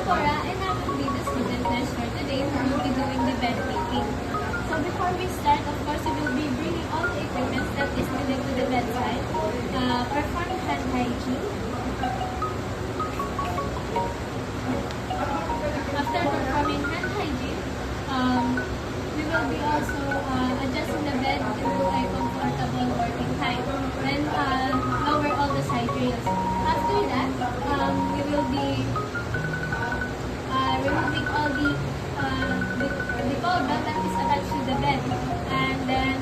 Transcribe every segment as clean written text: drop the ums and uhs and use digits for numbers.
Cora, and I will be the student nurse for today who will be doing the bed making. So before we start, of course, we will be bringing all the equipment that is needed to the bedside, perform hand hygiene. After performing hand hygiene, we will be also adjusting the bed to a comfortable working height and lower all the side rails. After that, we will be removing all the cover that is attached to the bed, and then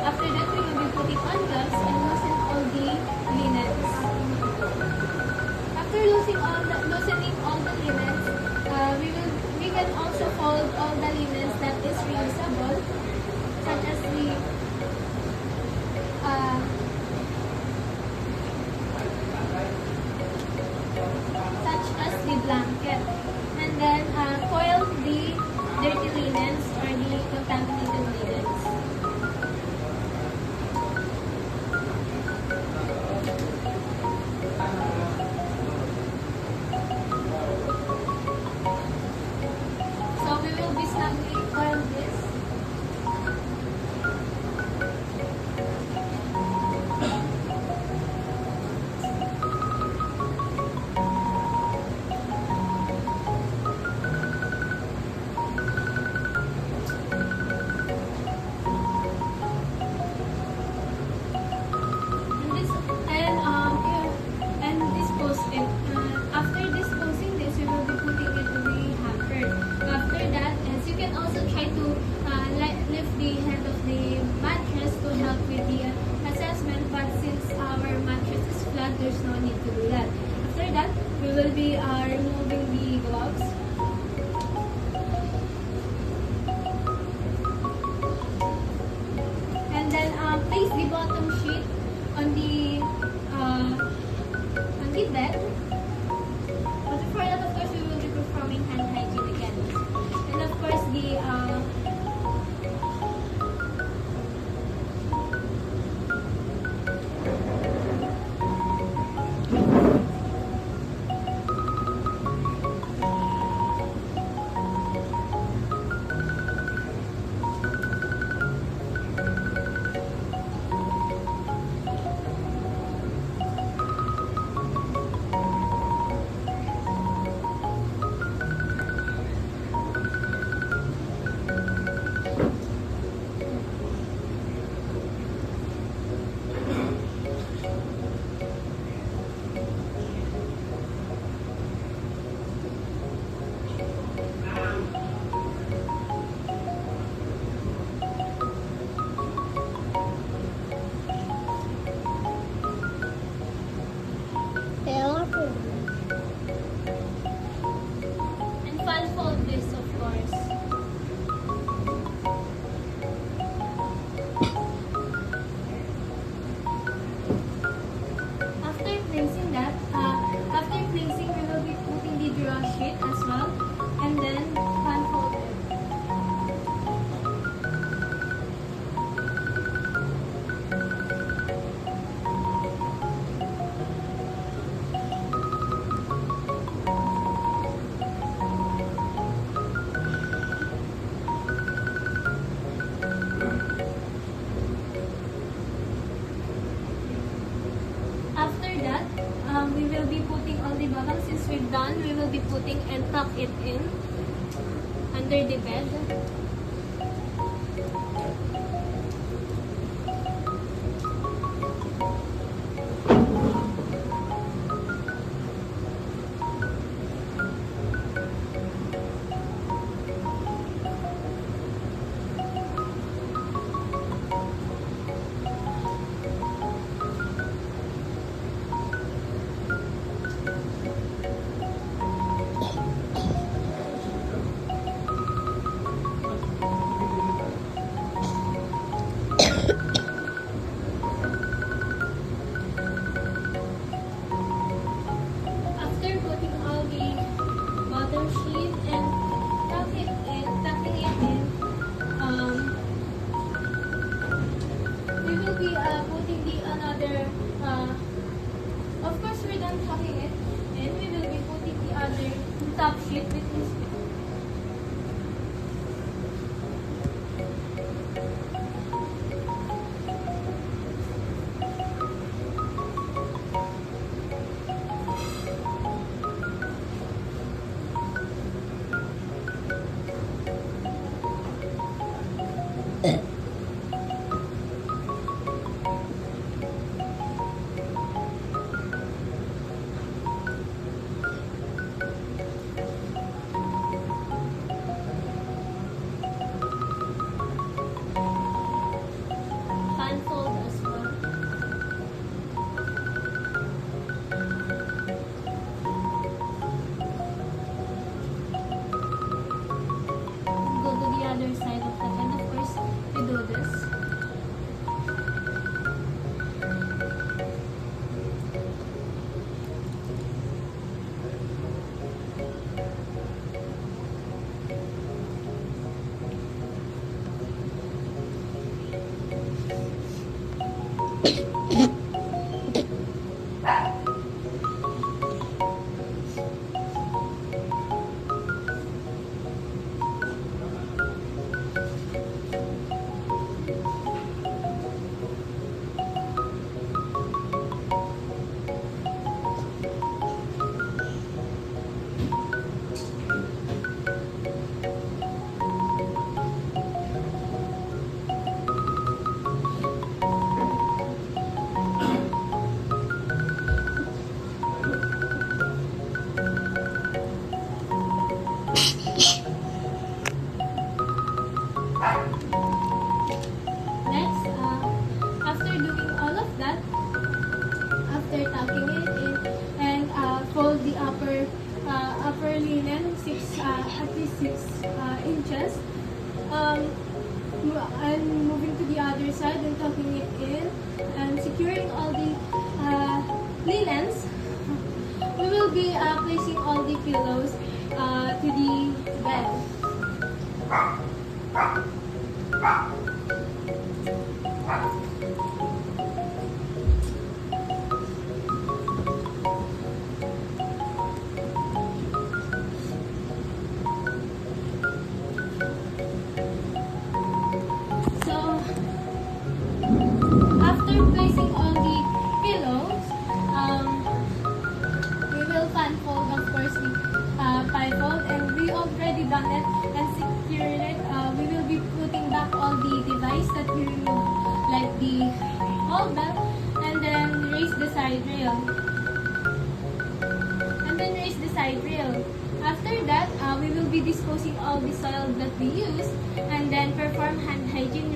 after that we will be putting on gloves and loosen all the linens. After loosening all the linens, we can also fold all the linens that is reusable, such as the blanket, and then coil the dirty linens or the contaminated linens. So we will be snugly coil this. After disposing this, we will be putting it to the hamper. After that, as you can also try to lift the head of the mattress to help with the assessment, but since our mattress is flat, there's no need to do that. After that, we will be removing the gloves. And then place the bottom sheet on the bed. But before that, of course, we will be performing hand hygiene again. And of course, and fan fold this, of course. After placing that, we will be putting the draw sheet as well, and then fan fold it. After that, we will be putting all the bottoms. Since we've done, we will be putting and tuck it in under the bed. top sheet which is fan fold as well. Go to the other side of that, and of course you do this. Next, after doing all of that, after tucking it in and fold the upper linen at least 6 inches, and moving to the other side and tucking it in and securing all the linens, we will be placing all the pillows to the bed. So, after placing all the pillows, we will fan fold, of course, the pie fold, and we already done it and secured it. We will be putting back all the device that we removed, like the whole belt, and then raise the side rail. After that, we will be disposing all the soil that we use, and then perform hand hygiene,